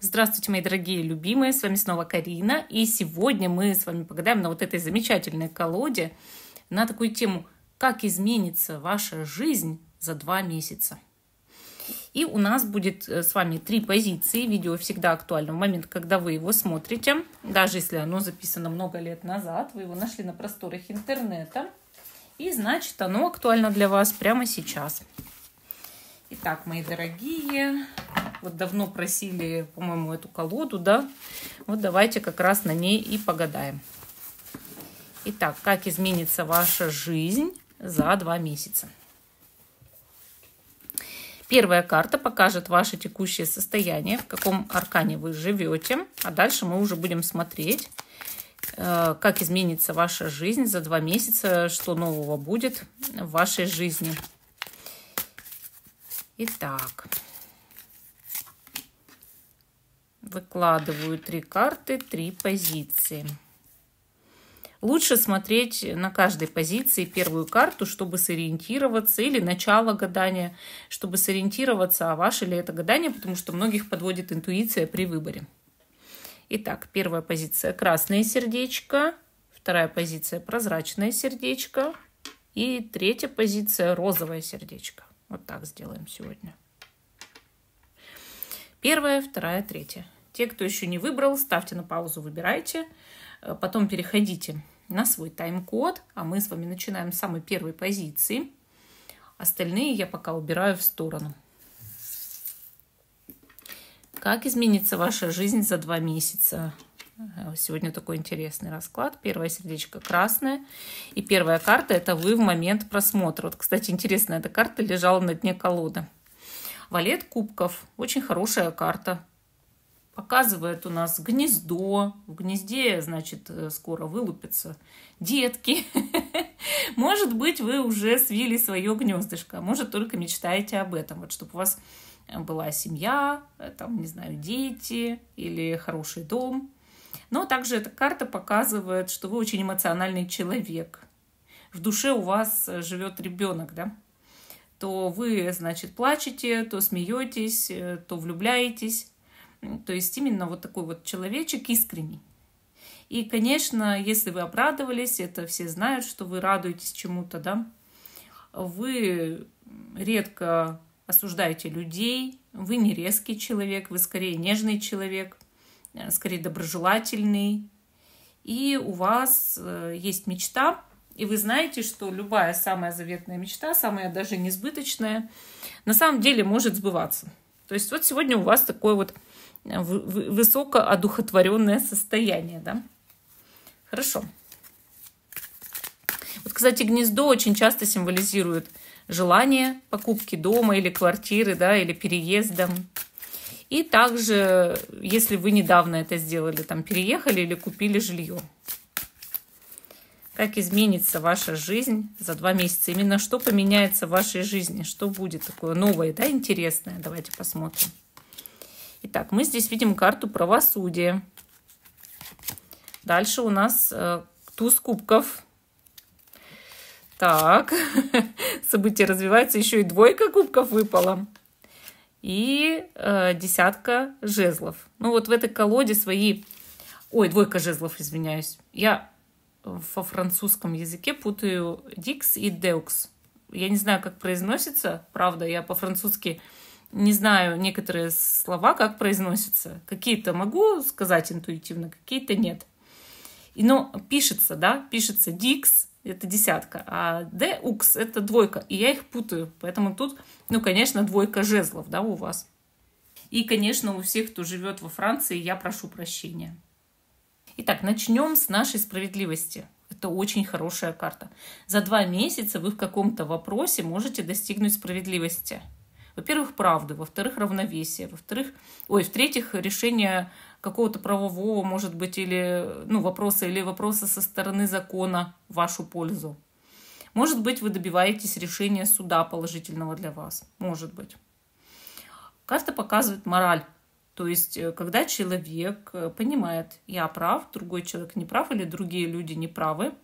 Здравствуйте, мои дорогие любимые, с вами снова Карина, и сегодня мы с вами погадаем на вот этой замечательной колоде на такую тему, как изменится ваша жизнь за 2 месяца. И у нас будет с вами 3 позиции, видео всегда актуально в момент, когда вы его смотрите, даже если оно записано много лет назад, вы его нашли на просторах интернета, и значит оно актуально для вас прямо сейчас. Итак, мои дорогие, вот давно просили, по-моему, эту колоду, да? Вот давайте как раз на ней и погадаем. Итак, как изменится ваша жизнь за 2 месяца? Первая карта покажет ваше текущее состояние, в каком аркане вы живете. А дальше мы уже будем смотреть, как изменится ваша жизнь за 2 месяца, что нового будет в вашей жизни. Итак, выкладываю 3 карты, 3 позиции. Лучше смотреть на каждой позиции первую карту, чтобы сориентироваться, или начало гадания, чтобы сориентироваться, а ваше ли это гадание, потому что многих подводит интуиция при выборе. Итак, первая позиция – красное сердечко, вторая позиция – прозрачное сердечко, и третья позиция – розовое сердечко. Вот так сделаем сегодня. Первая, вторая, третья. Те, кто еще не выбрал, ставьте на паузу, выбирайте. Потом переходите на свой тайм-код. А мы с вами начинаем с самой первой позиции. Остальные я пока убираю в сторону. Как изменится ваша жизнь за 2 месяца? Сегодня такой интересный расклад. Первое сердечко красное. И первая карта – это вы в момент просмотра. Вот, кстати, интересно, эта карта лежала на дне колоды. Валет кубков. Очень хорошая карта. Показывает у нас гнездо. В гнезде, значит, скоро вылупятся детки. Может быть, вы уже свили свое гнездышко. Может, только мечтаете об этом. Вот, чтобы у вас была семья, там, не знаю, дети или хороший дом. Но также эта карта показывает, что вы очень эмоциональный человек. В душе у вас живет ребенок, да? То вы, значит, плачете, то смеетесь, то влюбляетесь. То есть именно вот такой вот человечек искренний. И, конечно, если вы обрадовались, это все знают, что вы радуетесь чему-то, да? Вы редко осуждаете людей, вы не резкий человек, вы скорее нежный человек, скорее доброжелательный. И у вас есть мечта, и вы знаете, что любая самая заветная мечта, самая даже несбыточная, на самом деле может сбываться. То есть вот сегодня у вас такое вот высокоодухотворенное состояние, да? Хорошо. Вот, кстати, гнездо очень часто символизирует желание покупки дома или квартиры, да, или переезда. И также, если вы недавно это сделали, там переехали или купили жилье. Как изменится ваша жизнь за 2 месяца? Именно что поменяется в вашей жизни? Что будет такое новое, да, интересное? Давайте посмотрим. Итак, мы здесь видим карту правосудия. Дальше у нас туз кубков. Так, события развиваются. Еще и 2 кубков выпала. И 10 жезлов. Ну вот в этой колоде свои... Ой, 2 жезлов, извиняюсь. Я во французском языке путаю дикс и деукс. Я не знаю, как произносится. Правда, я по-французски не знаю некоторые слова, как произносятся. Какие-то могу сказать интуитивно, какие-то нет. Но пишется, да, пишется дикс. Это 10, а деукс это 2. И я их путаю. Поэтому тут, ну, конечно, 2 жезлов, да, у вас. И, конечно, у всех, кто живет во Франции, я прошу прощения. Итак, начнем с нашей справедливости. Это очень хорошая карта. За 2 месяца вы в каком-то вопросе можете достигнуть справедливости. Во-первых, правды, во-вторых, равновесия, в-третьих, решение какого-то правового, может быть, или вопроса со стороны закона в вашу пользу. Может быть, вы добиваетесь решения суда положительного для вас. Может быть. Карта показывает мораль. То есть, когда человек понимает, я прав, другой человек не прав, или другие люди не правы,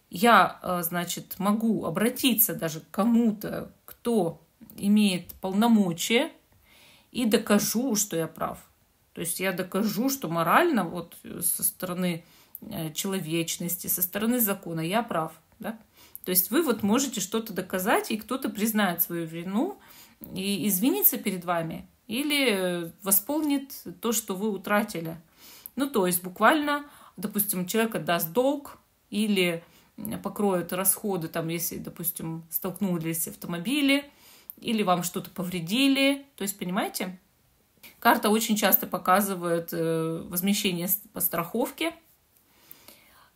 я, значит, могу обратиться даже к кому-то, кто имеет полномочия, и докажу, что я прав. То есть я докажу, что морально вот со стороны человечности, со стороны закона я прав, да? То есть вы вот можете что-то доказать, и кто-то признает свою вину и извинится перед вами, или восполнит то, что вы утратили. Ну, то есть буквально, допустим, человек отдаст долг или покроет расходы, там, если, допустим, столкнулись автомобили, или вам что-то повредили. То есть, понимаете? Карта очень часто показывает возмещение по страховке,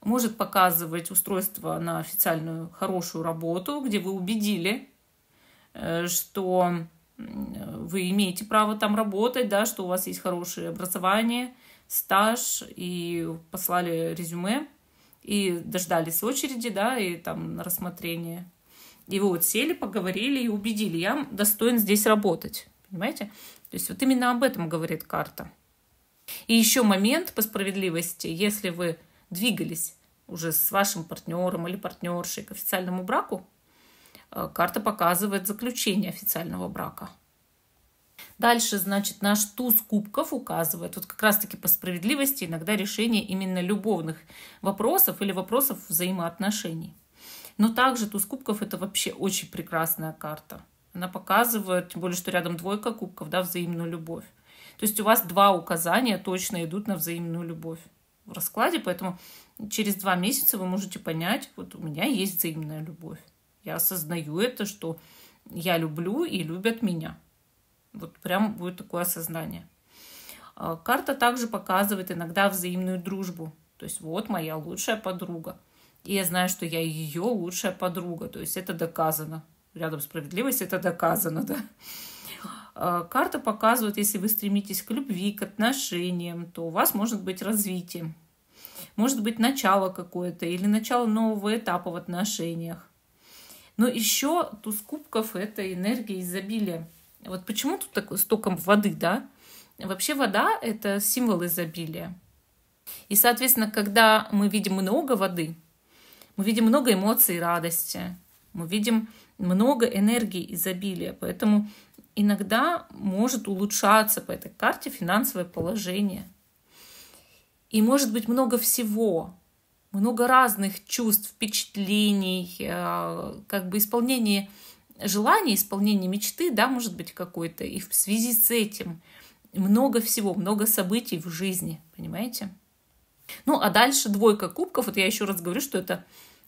может показывать устройство на официальную хорошую работу, где вы убедили, что вы имеете право там работать, да, что у вас есть хорошее образование, стаж, и послали резюме, и дождались очереди, да, и там на рассмотрение. И вы вот сели, поговорили и убедили, я достоин здесь работать. Понимаете? То есть вот именно об этом говорит карта. И еще момент по справедливости, если вы двигались уже с вашим партнером или партнершей к официальному браку, карта показывает заключение официального брака. Дальше, значит, наш туз кубков указывает, вот как раз-таки по справедливости, иногда решение именно любовных вопросов или вопросов взаимоотношений. Но также туз кубков – это вообще очень прекрасная карта. Она показывает, тем более, что рядом двойка кубков, да, взаимную любовь. То есть у вас два указания точно идут на взаимную любовь в раскладе, поэтому через 2 месяца вы можете понять, вот у меня есть взаимная любовь. Я осознаю это, что я люблю и любят меня. Вот прям будет такое осознание. Карта также показывает иногда взаимную дружбу. То есть вот моя лучшая подруга. И я знаю, что я ее лучшая подруга. То есть это доказано. Рядом справедливость, это доказано, да. Карта показывает, если вы стремитесь к любви, к отношениям, то у вас может быть развитие. Может быть начало какое-то или начало нового этапа в отношениях. Но еще туз кубков – это энергия изобилия. Вот почему тут столько воды, да? Вообще вода – это символ изобилия. И, соответственно, когда мы видим много воды, мы видим много эмоций радости, мы видим много энергии изобилия. Поэтому иногда может улучшаться по этой карте финансовое положение. И может быть много всего, много разных чувств, впечатлений, как бы исполнение желание, исполнение мечты, да, может быть какой-то. И в связи с этим много всего, много событий в жизни, понимаете? Ну, а дальше двойка кубков. Вот я еще раз говорю, что это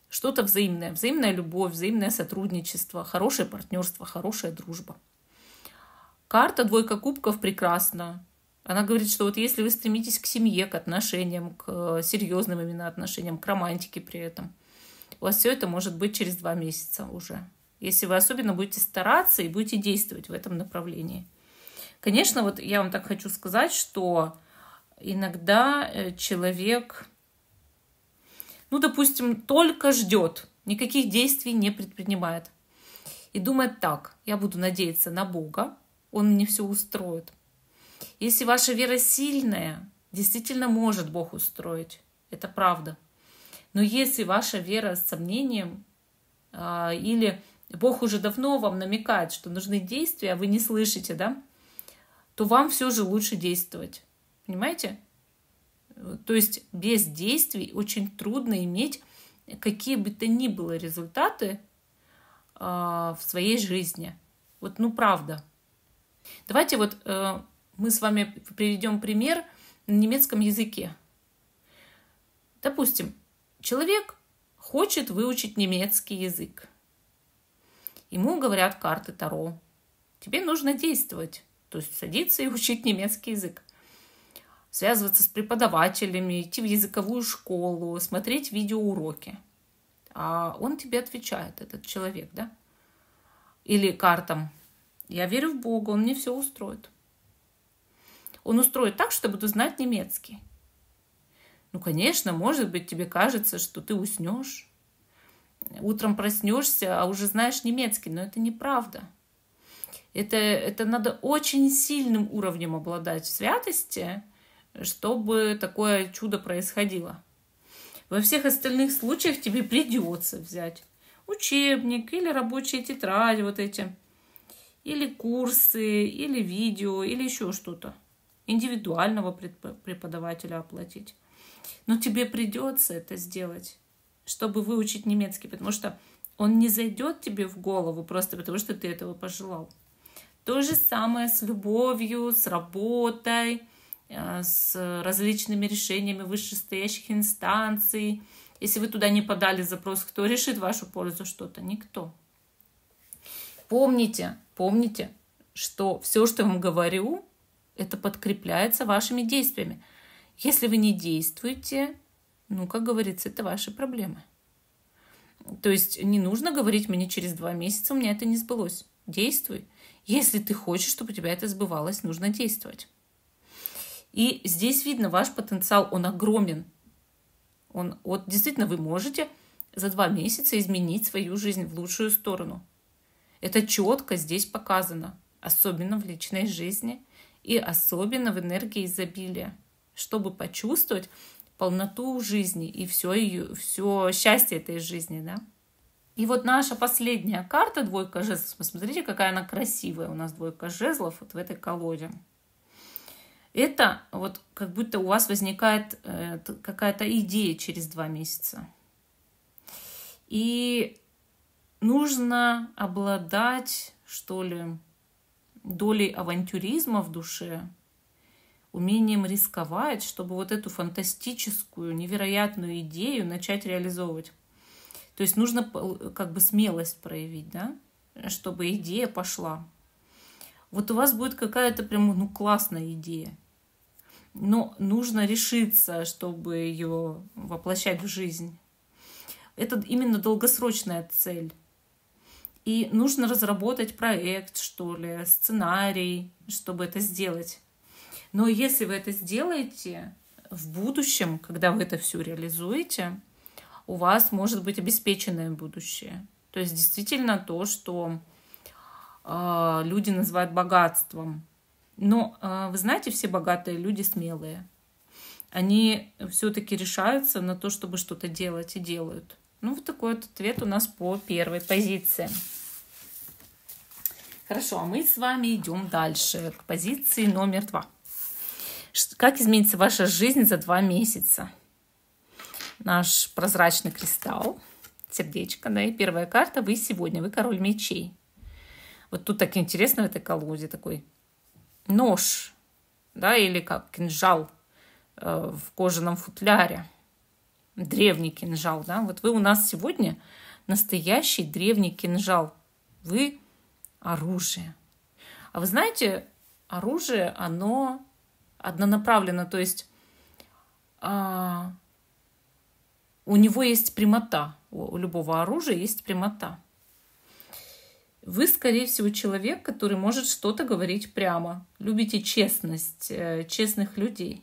что-то взаимное. Взаимная любовь, взаимное сотрудничество, хорошее партнерство, хорошая дружба. Карта двойка кубков прекрасна. Она говорит, что вот если вы стремитесь к семье, к отношениям, к серьезным именно отношениям, к романтике при этом, у вас все это может быть через 2 месяца уже. Если вы особенно будете стараться и будете действовать в этом направлении. Конечно, вот я вам так хочу сказать, что иногда человек, ну, допустим, только ждет, никаких действий не предпринимает. И думает так: я буду надеяться на Бога, Он мне все устроит. Если ваша вера сильная, действительно может Бог устроить. Это правда. Но если ваша вера с сомнением или Бог уже давно вам намекает, что нужны действия, а вы не слышите, да, то вам все же лучше действовать. Понимаете? То есть без действий очень трудно иметь какие бы то ни было результаты в своей жизни. Вот, ну, правда. Давайте вот мы с вами приведем пример на немецком языке. Допустим, человек хочет выучить немецкий язык. Ему говорят карты Таро: тебе нужно действовать, то есть садиться и учить немецкий язык. Связываться с преподавателями, идти в языковую школу, смотреть видеоуроки. А он тебе отвечает, этот человек, да? Или картам: я верю в Бога, Он мне все устроит. Он устроит так, что я буду знать немецкий. Ну, конечно, может быть, тебе кажется, что ты уснешь, утром проснешься, а уже знаешь немецкий, но это неправда. Это надо очень сильным уровнем обладать святости, чтобы такое чудо происходило. Во всех остальных случаях тебе придется взять учебник или рабочие тетради вот эти, или курсы, или видео, или еще что-то. индивидуального преподавателя оплатить. Но тебе придется это сделать, чтобы выучить немецкий, потому что он не зайдет тебе в голову просто потому, что ты этого пожелал. То же самое с любовью, с работой, с различными решениями вышестоящих инстанций. Если вы туда не подали запрос, кто решит в вашу пользу что-то? Никто. Помните, что все, что я вам говорю, это подкрепляется вашими действиями. Если вы не действуете, как говорится, это ваши проблемы. То есть не нужно говорить мне через 2 месяца, у меня это не сбылось. Действуй. Если ты хочешь, чтобы у тебя это сбывалось, нужно действовать. И здесь видно, ваш потенциал, он огромен. Действительно, вы можете за 2 месяца изменить свою жизнь в лучшую сторону. Это четко здесь показано, особенно в личной жизни и особенно в энергии изобилия, чтобы почувствовать полноту жизни и все счастье этой жизни, да. И вот наша последняя карта, 2 жезлов. Посмотрите, какая она красивая у нас, 2 жезлов вот в этой колоде. Это вот как будто у вас возникает какая-то идея через 2 месяца. И нужно обладать, что ли, долей авантюризма в душе, умением рисковать, чтобы вот эту фантастическую, невероятную идею начать реализовывать. То есть нужно как бы смелость проявить, да, чтобы идея пошла. Вот у вас будет какая-то прям классная идея. Но нужно решиться, чтобы ее воплощать в жизнь. Это именно долгосрочная цель. И нужно разработать проект, что ли, сценарий, чтобы это сделать. Но если вы это сделаете в будущем, когда вы это все реализуете, у вас может быть обеспеченное будущее. То есть действительно то, что люди называют богатством. Но вы знаете, все богатые люди смелые. Они все-таки решаются на то, чтобы что-то делать, и делают. Вот такой вот ответ у нас по первой позиции. Хорошо, а мы с вами идем дальше к позиции номер 2. Как изменится ваша жизнь за 2 месяца? Наш прозрачный кристалл, сердечко, да, и первая карта, вы сегодня, вы король мечей. Вот тут так интересно в этой колоде, такой нож, да, или как кинжал в кожаном футляре, древний кинжал, да, вот вы у нас сегодня настоящий древний кинжал, вы оружие. А вы знаете, оружие, оно однонаправленно, то есть у него есть прямота, у любого оружия есть прямота. Вы, скорее всего, человек, который может что-то говорить прямо. Любите честность, честных людей.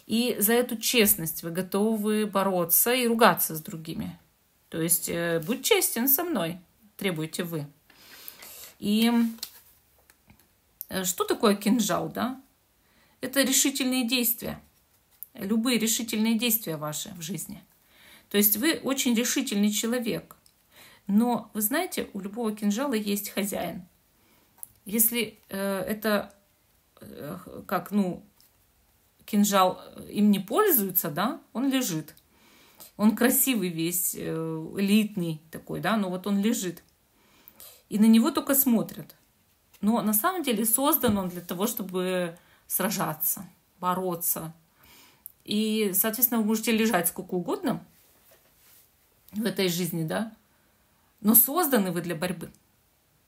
И за эту честность вы готовы бороться и ругаться с другими. То есть будь честен со мной, требуете вы. И что такое кинжал, да? Это решительные действия. Любые решительные действия ваши в жизни. То есть вы очень решительный человек. Но, вы знаете, у любого кинжала есть хозяин. Если это кинжал им не пользуется, да, он лежит. Он красивый весь, элитный такой, да, но вот он лежит. И на него только смотрят. Но на самом деле создан он для того, чтобы сражаться, бороться. И, соответственно, вы можете лежать сколько угодно в этой жизни, да, но созданы вы для борьбы.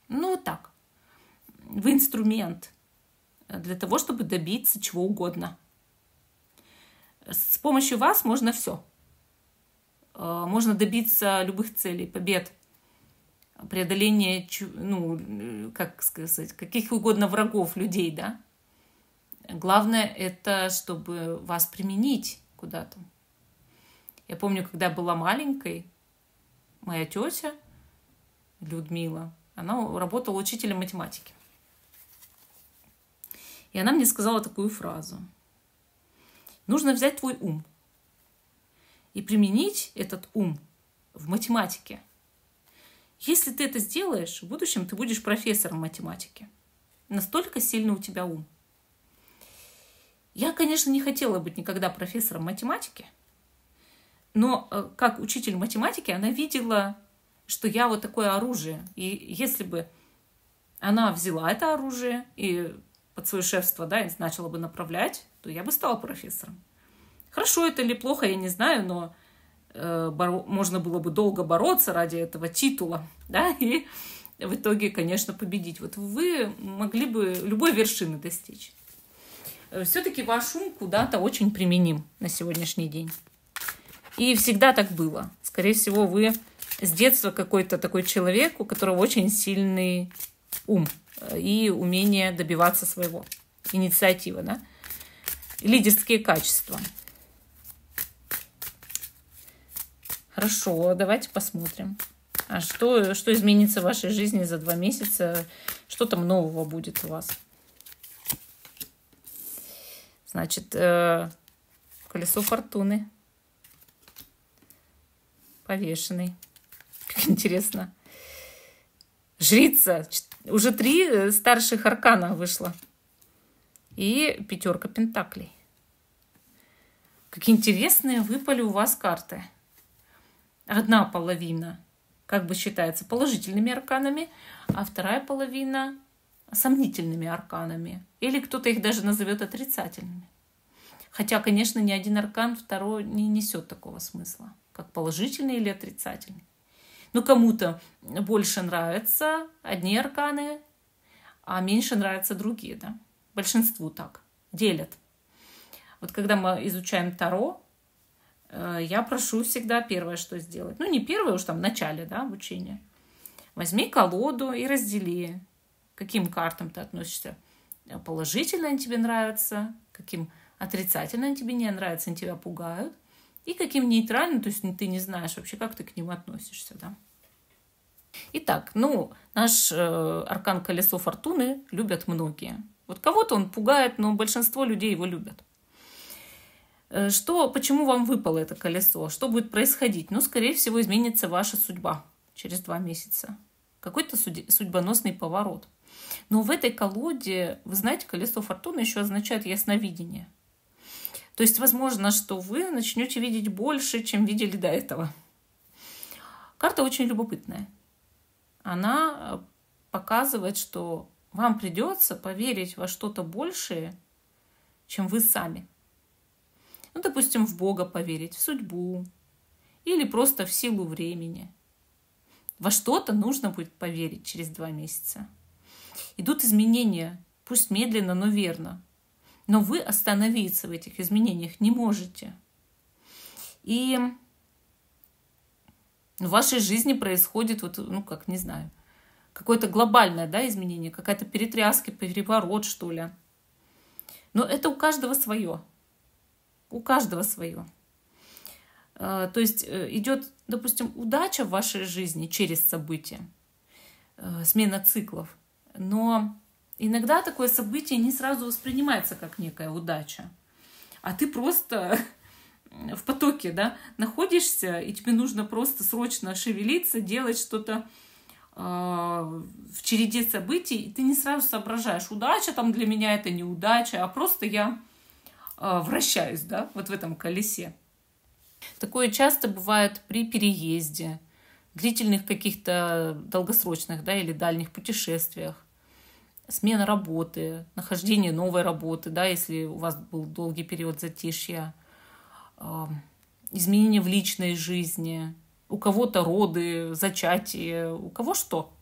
Вот так. Вы инструмент для того, чтобы добиться чего угодно. С помощью вас можно все. Можно добиться любых целей, побед, преодоления, как сказать, каких угодно врагов, людей, да. Главное это, чтобы вас применить куда-то. Я помню, когда была маленькой, моя тетя Людмила, она работала учителем математики. И она мне сказала такую фразу. Нужно взять твой ум и применить этот ум в математике. Если ты это сделаешь, в будущем ты будешь профессором математики. Настолько сильный у тебя ум. Я, конечно, не хотела быть никогда профессором математики, но как учитель математики она видела, что я вот такое оружие. И если бы она взяла это оружие и под свое шефство, да, и начала бы направлять, то я бы стала профессором. Хорошо это или плохо, я не знаю, но можно было бы долго бороться ради этого титула, да, и в итоге, конечно, победить. Вот вы могли бы любой вершины достичь. Все-таки ваш ум куда-то очень применим на сегодняшний день. И всегда так было. Скорее всего, вы с детства какой-то такой человек, у которого очень сильный ум и умение добиваться своего. Инициатива, да? Лидерские качества. Хорошо, давайте посмотрим. А что изменится в вашей жизни за 2 месяца? Что там нового будет у вас? Значит, колесо фортуны. Повешенный. Как интересно. Жрица. Уже 3 старших аркана вышло. И 5 пентаклей. Какие интересные выпали у вас карты. Одна половина, как бы считается, положительными арканами, а вторая половина сомнительными арканами. Или кто-то их даже назовет отрицательными. Хотя, конечно, ни один аркан второй не несет такого смысла, как положительный или отрицательный. Но кому-то больше нравятся одни арканы, а меньше нравятся другие, да? Большинству так делят. Вот когда мы изучаем Таро, я прошу всегда первое, что сделать. Ну, не первое уж там в начале, да, обучения. Возьми колоду и раздели, к каким картам ты относишься. Положительно они тебе нравятся, каким отрицательно они тебе не нравятся, они тебя пугают. И каким нейтральным, то есть ты не знаешь вообще, как ты к ним относишься, да. Итак, наш аркан колесо фортуны любят многие. Вот кого-то он пугает, но большинство людей его любят. Почему вам выпало это колесо? Что будет происходить? Скорее всего, изменится ваша судьба через 2 месяца. Какой-то судьбоносный поворот. Но в этой колоде, вы знаете, колесо фортуны еще означает ясновидение. То есть, возможно, что вы начнете видеть больше, чем видели до этого. Карта очень любопытная. Она показывает, что вам придется поверить во что-то большее, чем вы сами. Допустим, в Бога поверить, в судьбу или просто в силу времени. Во что-то нужно будет поверить через 2 месяца. Идут изменения, пусть медленно, но верно. Но вы остановиться в этих изменениях не можете. И в вашей жизни происходит, какое-то глобальное, да, изменение, какая-то перетряска, переворот, что ли. Но это у каждого свое. У каждого свое. То есть идет, допустим, удача в вашей жизни через события, смена циклов. Но иногда такое событие не сразу воспринимается как некая удача. А ты просто в потоке, да, находишься, и тебе нужно просто срочно шевелиться, делать что-то в череде событий, и ты не сразу соображаешь, удача там для меня это не удача, а просто я вращаюсь, да, вот в этом колесе. Такое часто бывает при переезде, длительных каких-то долгосрочных, да, или дальних путешествиях, смена работы, нахождение новой работы, да, если у вас был долгий период затишья, изменения в личной жизни, у кого-то роды, зачатие, у кого что.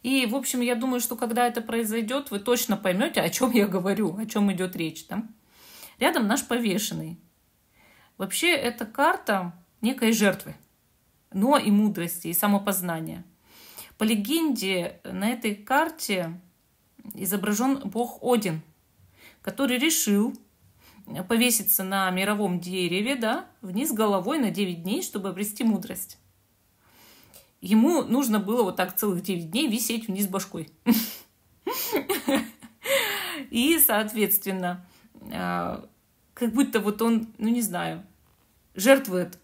И, в общем, я думаю, что когда это произойдет, вы точно поймете, о чем я говорю, о чем идет речь, да? Рядом наш повешенный. Вообще, это карта некой жертвы, но и мудрости, и самопознания. По легенде, на этой карте изображен бог Один, который решил повеситься на мировом дереве, да, вниз головой на 9 дней, чтобы обрести мудрость. Ему нужно было вот так целых 9 дней висеть вниз башкой. И, соответственно, как будто вот он, не знаю, жертвует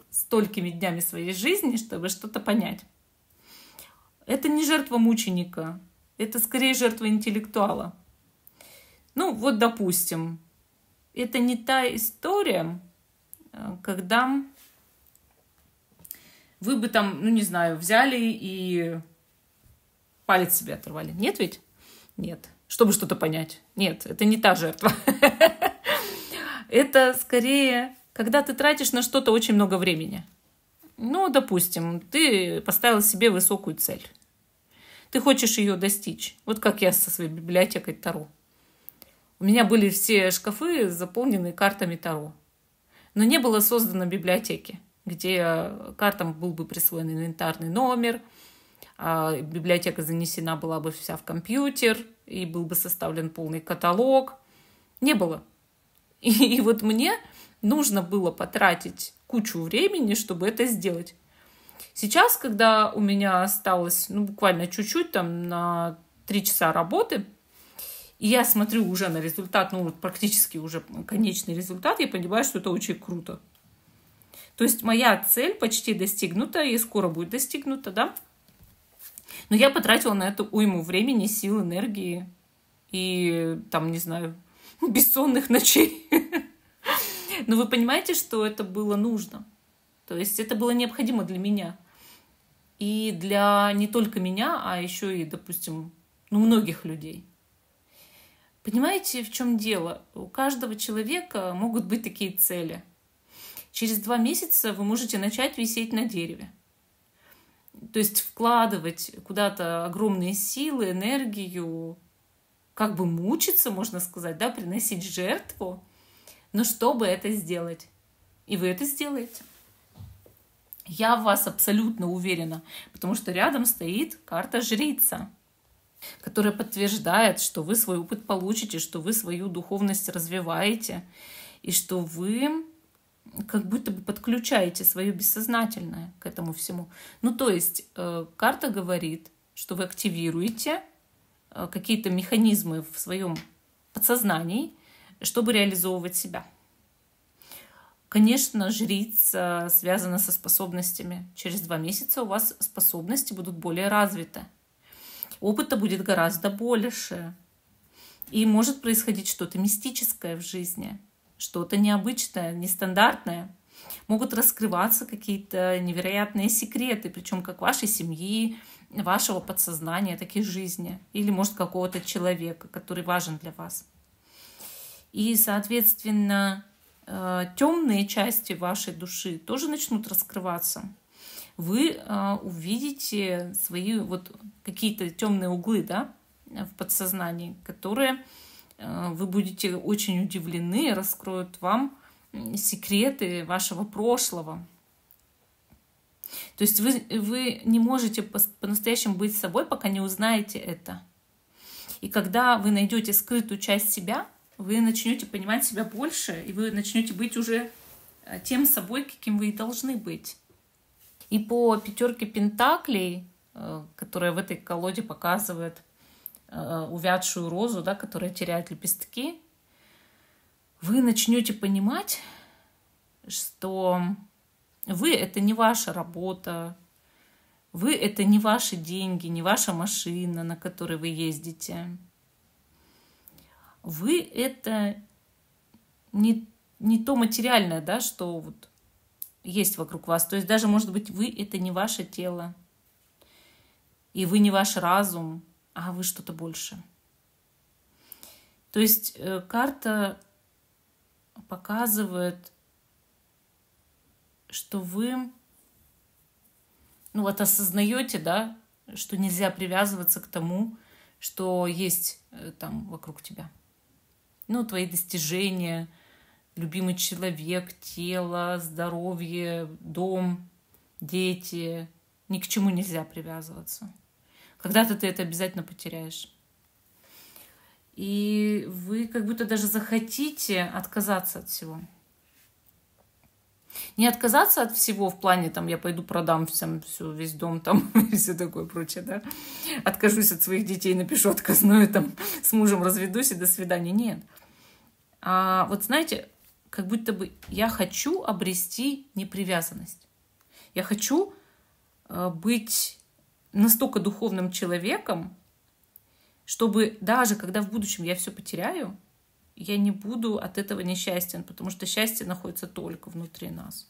столькими днями своей жизни, чтобы что-то понять. Это не жертва мученика, это скорее жертва интеллектуала. Ну, вот, допустим, это не та история, когда вы бы там, ну, не знаю, взяли и палец себе оторвали. Нет ведь? Нет. Чтобы что-то понять. Нет, это не та жертва. Это скорее, когда ты тратишь на что-то очень много времени. Ну, допустим, ты поставил себе высокую цель. Ты хочешь ее достичь. Вот как я со своей библиотекой Таро. У меня были все шкафы заполнены картами Таро. Но не было создано библиотеки, где картам был бы присвоен инвентарный номер, а библиотека занесена была бы вся в компьютер, и был бы составлен полный каталог. Не было. И вот мне нужно было потратить кучу времени, чтобы это сделать. Сейчас, когда у меня осталось, ну, буквально чуть-чуть, там, на 3 часа работы, и я смотрю уже на результат, ну, вот практически уже конечный результат, я понимаю, что это очень круто. То есть моя цель почти достигнута и скоро будет достигнута, да? Но я потратила на это уйму времени, сил, энергии и, там, не знаю, бессонных ночей. Но вы понимаете, что это было нужно. То есть это было необходимо для меня. И для не только меня, а еще и, допустим, ну, многих людей. Понимаете, в чем дело? У каждого человека могут быть такие цели. Через 2 месяца вы можете начать висеть на дереве. То есть вкладывать куда-то огромные силы, энергию, как бы мучиться, можно сказать, да, приносить жертву, но чтобы это сделать. И вы это сделаете. Я в вас абсолютно уверена, потому что рядом стоит карта Жрица, которая подтверждает, что вы свой опыт получите, что вы свою духовность развиваете, и что вы как будто бы подключаете свое бессознательное к этому всему. Ну, то есть карта говорит, что вы активируете какие-то механизмы в своем подсознании, чтобы реализовывать себя. Конечно, жрица связана со способностями. Через 2 месяца у вас способности будут более развиты. Опыта будет гораздо больше. И может происходить что-то мистическое в жизни, что-то необычное, нестандартное. Могут раскрываться какие-то невероятные секреты, причем как вашей семьи, вашего подсознания, так и жизни. Или, может, какого-то человека, который важен для вас. И, соответственно, темные части вашей души тоже начнут раскрываться. Вы увидите свои вот какие-то темные углы, да, в подсознании, которые вы будете очень удивлены, раскроют вам секреты вашего прошлого. То есть вы не можете по-настоящему быть собой, пока не узнаете это. И когда вы найдете скрытую часть себя, вы начнете понимать себя больше, и вы начнете быть уже тем собой, каким вы и должны быть. И по 5 пентаклей, которая в этой колоде показывает увядшую розу, да, которая теряет лепестки, вы начнете понимать, что вы — это не ваша работа, вы — это не ваши деньги, не ваша машина, на которой вы ездите. Вы — это не то материальное, да, что вот есть вокруг вас. То есть даже, может быть, вы — это не ваше тело, и вы не ваш разум, а вы что-то больше. То есть карта показывает, что вы, ну вот осознаете, да, что нельзя привязываться к тому, что есть там вокруг тебя. Ну, твои достижения, любимый человек, тело, здоровье, дом, дети. Ни к чему нельзя привязываться. Когда-то ты это обязательно потеряешь. И вы как будто даже захотите отказаться от всего. Не отказаться от всего в плане, там, я пойду продам всем все, весь дом там и все такое прочее, да. Откажусь от своих детей, напишу отказную, там, с мужем разведусь и до свидания. Нет. А вот знаете, как будто бы я хочу обрести непривязанность. Я хочу быть настолько духовным человеком, чтобы даже когда в будущем я все потеряю, я не буду от этого несчастен, потому что счастье находится только внутри нас.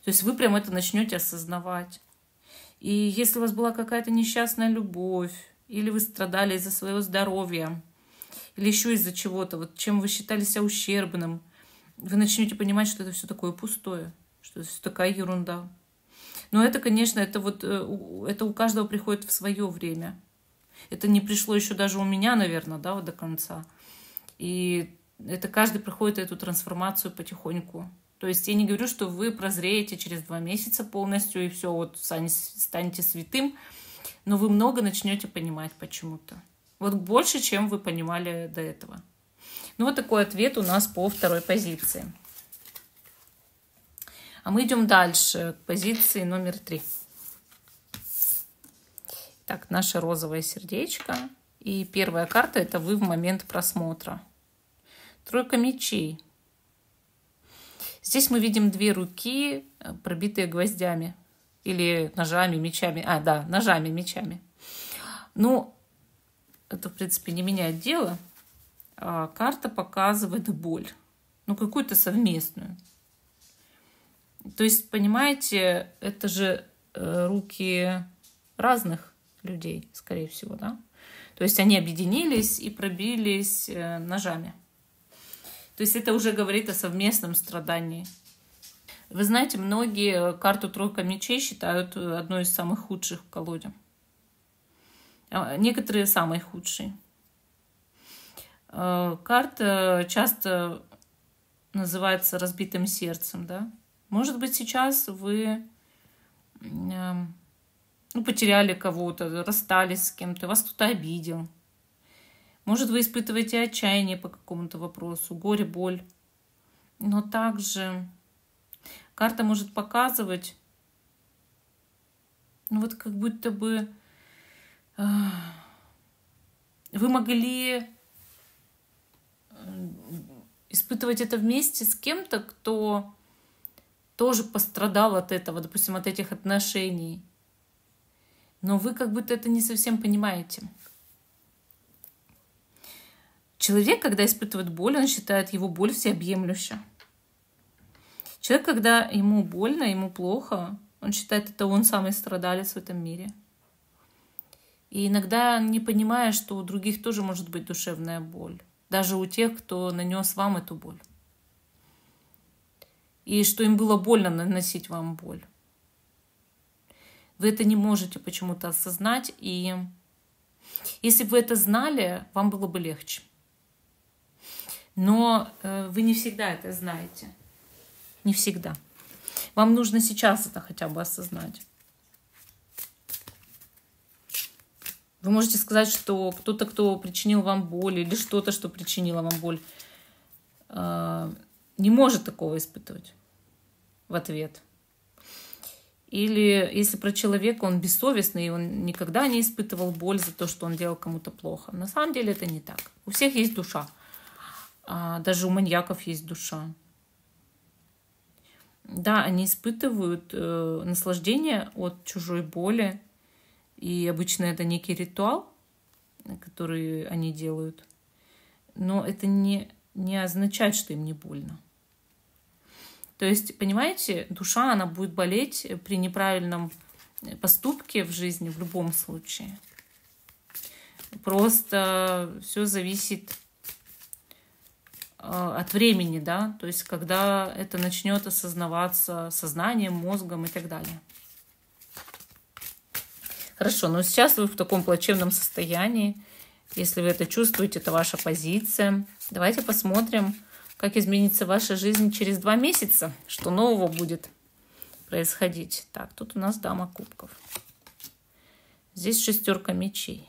То есть вы прям это начнете осознавать. И если у вас была какая-то несчастная любовь, или вы страдали из-за своего здоровья, или еще из-за чего-то, вот чем вы считали себя ущербным, вы начнете понимать, что это все такое пустое, что это все такая ерунда. Но это, конечно, это у каждого приходит в свое время. Это не пришло еще даже у меня, наверное, да, вот до конца. И это каждый проходит эту трансформацию потихоньку. То есть я не говорю, что вы прозреете через 2 месяца полностью и все, вот станете святым, но вы много начнете понимать почему-то. Вот больше, чем вы понимали до этого. Ну вот такой ответ у нас по второй позиции. А мы идем дальше, к позиции номер 3. Так, наше розовое сердечко. И первая карта – это вы в момент просмотра. Тройка мечей. Здесь мы видим 2 руки, пробитые гвоздями. Или ножами, мечами. Ножами, мечами. Ну, это, в принципе, не меняет дело. Карта показывает боль. Ну, какую-то совместную. То есть, понимаете, это же руки разных людей, скорее всего, да? То есть они объединились и пробились ножами. То есть это уже говорит о совместном страдании. Вы знаете, многие карту тройка мечей считают одной из самых худших в колоде. Некоторые самые худшие. Карта часто называется разбитым сердцем, да? Может быть, сейчас вы потеряли кого-то, расстались с кем-то, вас кто-то обидел. Может, вы испытываете отчаяние по какому-то вопросу, горе, боль. Но также карта может показывать, вот как будто бы вы могли испытывать это вместе с кем-то, кто тоже пострадал от этого, допустим, от этих отношений. Но вы как будто это не совсем понимаете. Человек, когда испытывает боль, он считает его боль всеобъемлющей. Человек, когда ему больно, ему плохо, он считает, это он самый страдалец в этом мире. И иногда не понимая, что у других тоже может быть душевная боль. Даже у тех, кто нанес вам эту боль. И что им было больно наносить вам боль. Вы это не можете почему-то осознать. И если бы вы это знали, вам было бы легче. Но вы не всегда это знаете. Не всегда. Вам нужно сейчас это хотя бы осознать. Вы можете сказать, что кто-то, кто причинил вам боль, или что-то, что причинило вам боль, не может такого испытывать в ответ. Или если про человека, он бессовестный, и он никогда не испытывал боль за то, что он делал кому-то плохо. На самом деле это не так. У всех есть душа. Даже у маньяков есть душа. Да, они испытывают наслаждение от чужой боли. И обычно это некий ритуал, который они делают. Но это не означает, что им не больно. То есть, понимаете, душа, она будет болеть при неправильном поступке в жизни в любом случае. Просто все зависит от времени, да, то есть когда это начнет осознаваться сознанием, мозгом и так далее. Хорошо, но сейчас вы в таком плачевном состоянии. Если вы это чувствуете, это ваша позиция. Давайте посмотрим, как изменится ваша жизнь через 2 месяца, что нового будет происходить. Так, тут у нас дама кубков. Здесь 6 мечей.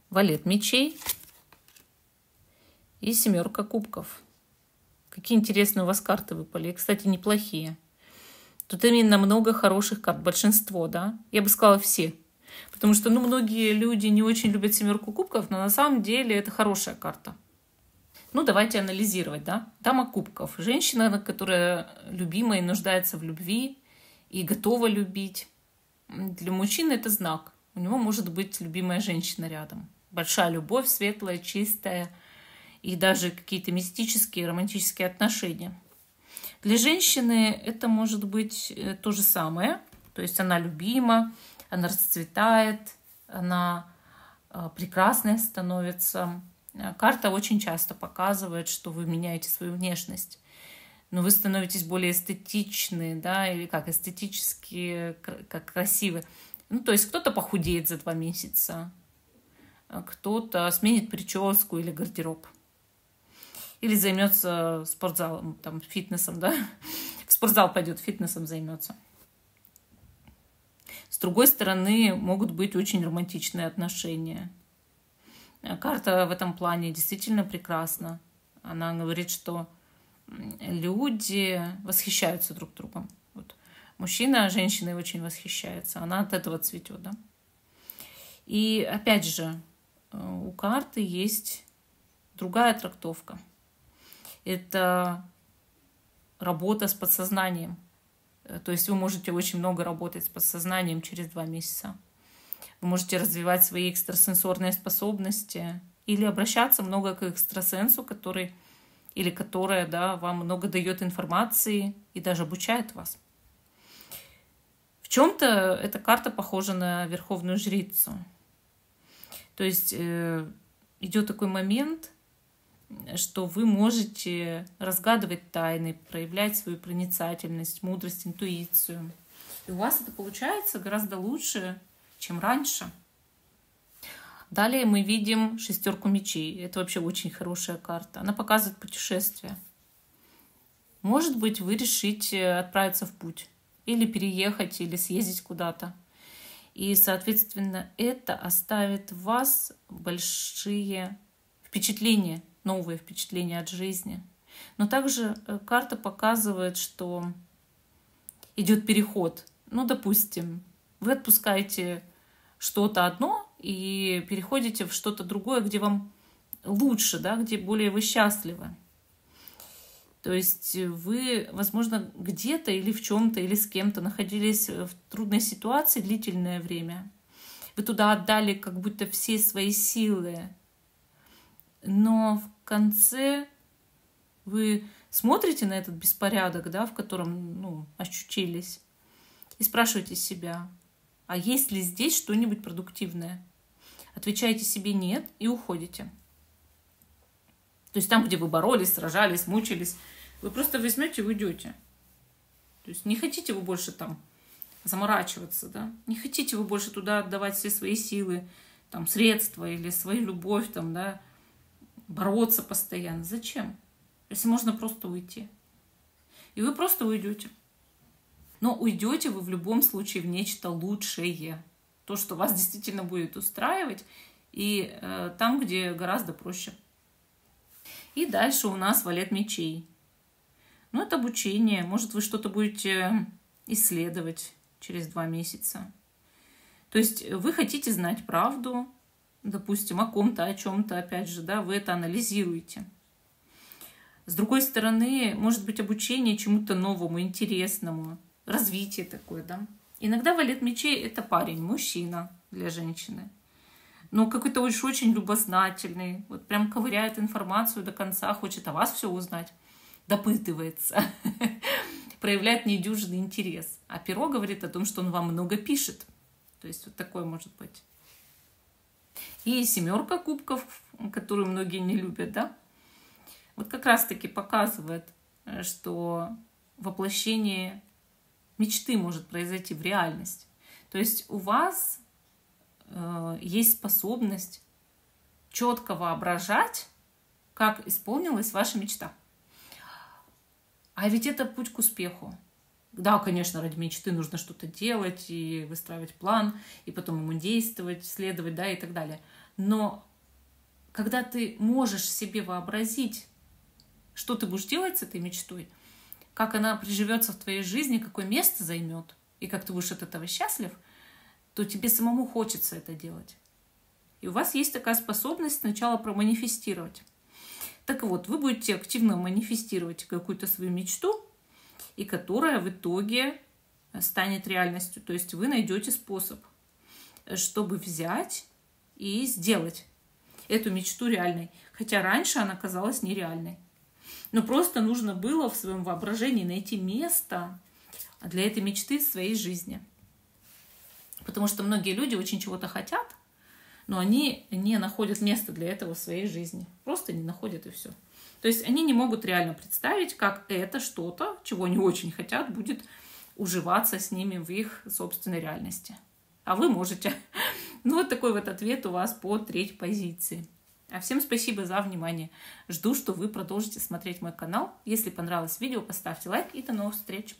Валет мечей. И 7 кубков. Какие интересные у вас карты выпали. И, кстати, неплохие. Тут именно много хороших карт. Большинство, да? Я бы сказала, все. Потому что, многие люди не очень любят 7 кубков, но на самом деле это хорошая карта. Давайте анализировать, да? Дама кубков. Женщина, которая любима и нуждается в любви, и готова любить. Для мужчины это знак. у него может быть любимая женщина рядом. Большая любовь, светлая, чистая, и даже какие-то мистические, романтические отношения. Для женщины это может быть то же самое. То есть она любима, она расцветает, она прекрасная становится. Карта очень часто показывает, что вы меняете свою внешность. Но вы становитесь более эстетичны, да, или как эстетически как красивы. Ну, то есть кто-то похудеет за 2 месяца, кто-то сменит прическу или гардероб. Или займется спортзалом, там, фитнесом, да. В спортзал пойдет, фитнесом займется. С другой стороны, могут быть очень романтичные отношения. Карта в этом плане действительно прекрасна. Она говорит, что люди восхищаются друг другом. Вот. Мужчина женщиной очень восхищается. Она от этого цветет, да. И опять же, у карты есть другая трактовка. Это работа с подсознанием. То есть вы можете очень много работать с подсознанием через 2 месяца. Вы можете развивать свои экстрасенсорные способности или обращаться много к экстрасенсу, который или которая, да, вам много дает информации и даже обучает вас. В чем-то эта карта похожа на Верховную Жрицу. То есть идет такой момент, что вы можете разгадывать тайны, проявлять свою проницательность, мудрость, интуицию. И у вас это получается гораздо лучше, чем раньше. Далее мы видим 6 мечей. Это вообще очень хорошая карта. Она показывает путешествие. Может быть, вы решите отправиться в путь, или переехать, или съездить куда-то. И, соответственно, это оставит в вас большие впечатления, новые впечатления от жизни. Но также карта показывает, что идет переход. Ну, допустим, вы отпускаете что-то одно и переходите в что-то другое, где вам лучше, да, где более вы счастливы. То есть вы, возможно, где-то или в чем-то, или с кем-то находились в трудной ситуации длительное время. Вы туда отдали как будто все свои силы. Но в конце вы смотрите на этот беспорядок, да, в котором ощутились, и спрашиваете себя, а есть ли здесь что-нибудь продуктивное? Отвечаете себе «нет» и уходите. То есть там, где вы боролись, сражались, мучились, вы просто возьмете и уйдете. То есть не хотите вы больше там заморачиваться, да? Не хотите вы больше туда отдавать все свои силы, там, средства или свою любовь, там, да, бороться постоянно. Зачем? Если можно просто уйти. И вы просто уйдете. Но уйдете вы в любом случае в нечто лучшее. То, что вас действительно будет устраивать, и там, где гораздо проще. И дальше у нас валет мечей. Ну, это обучение. Может, вы что-то будете исследовать через 2 месяца. То есть вы хотите знать правду, допустим, о ком-то, о чем-то, опять же, да, вы это анализируете. С другой стороны, может быть обучение чему-то новому, интересному, развитие такое, да. Иногда валет мечей – это парень, мужчина для женщины. Но какой-то уж очень любознательный, вот прям ковыряет информацию до конца, хочет о вас все узнать, допытывается, проявляет недюжинный интерес. А перо говорит о том, что он вам много пишет. То есть вот такое может быть. И 7 кубков, которую многие не любят, да, вот как раз-таки показывает, что воплощение мечты может произойти в реальность. То есть у вас есть способность четко воображать, как исполнилась ваша мечта. А ведь это путь к успеху. Да, конечно, ради мечты нужно что-то делать и выстраивать план, и потом ему действовать, следовать, да, и так далее. Но когда ты можешь себе вообразить, что ты будешь делать с этой мечтой, как она приживется в твоей жизни, какое место займет, и как ты будешь от этого счастлив, то тебе самому хочется это делать. И у вас есть такая способность сначала проманифестировать. Так вот, вы будете активно манифестировать какую-то свою мечту, и которая в итоге станет реальностью. То есть вы найдете способ. чтобы взять и сделать эту мечту реальной. Хотя раньше она казалась нереальной. Но просто нужно было в своем воображении найти место для этой мечты в своей жизни. Потому что многие люди очень чего-то хотят, но они не находят места для этого в своей жизни. Просто не находят, и все. То есть они не могут реально представить, как это что-то, чего они очень хотят, будет уживаться с ними в их собственной реальности. А вы можете. Ну, вот такой вот ответ у вас по 3-й позиции. А всем спасибо за внимание. Жду, что вы продолжите смотреть мой канал. Если понравилось видео, поставьте лайк и до новых встреч.